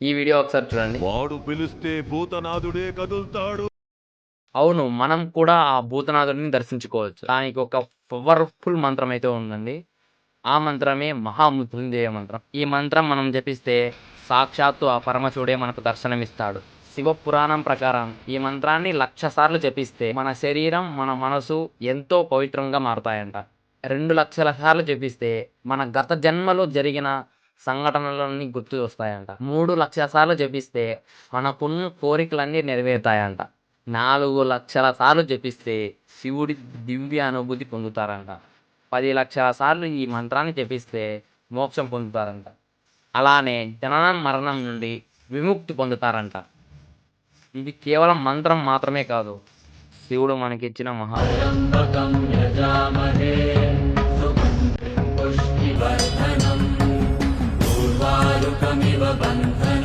ఈ వీడియో ఒకసారి చూడండి. వాడు పిలిస్తే భూతనాథుడే కదులుతాడు. అవును, మనం కూడా ఆ భూతనాథుడిని దర్శించుకోవచ్చు. దానికి ఒక పవర్ఫుల్ మంత్రం అయితే ఉందండి. ఆ మంత్రమే మహామృత్యుంజయ మంత్రం. ఈ మంత్రం మనం జపిస్తే సాక్షాత్తు ఆ పరమశివుడే మనకు దర్శనమిస్తాడు. శివ పురాణం ప్రకారం ఈ మంత్రాన్ని 1,00,000 సార్లు జపిస్తే మన శరీరం, మన మనసు ఎంతో పవిత్రంగా మారుతాయంట. 2,00,000 సార్లు జపిస్తే మన గత జన్మలో జరిగిన సంఘటనలన్నీ గుర్తు వస్తాయంట. 3,00,000 సార్లు జపిస్తే మనకున్న కోరికలన్నీ నెరవేరుతాయంట. 4,00,000 సార్లు జపిస్తే శివుడి దివ్య అనుభూతి పొందుతారంట. 10,00,000 సార్లు ఈ మంత్రాన్ని జపిస్తే మోక్షం పొందుతారంట. అలానే జననం మరణం నుండి విముక్తి పొందుతారంట. ఇది కేవలం మంత్రం మాత్రమే కాదు, శివుడు మనకిచ్చిన మహా त्र्यम्बकं यजामहे सुगन्धिं पुष्टिवर्धनम् उर्वारुकमिव बन्धनम्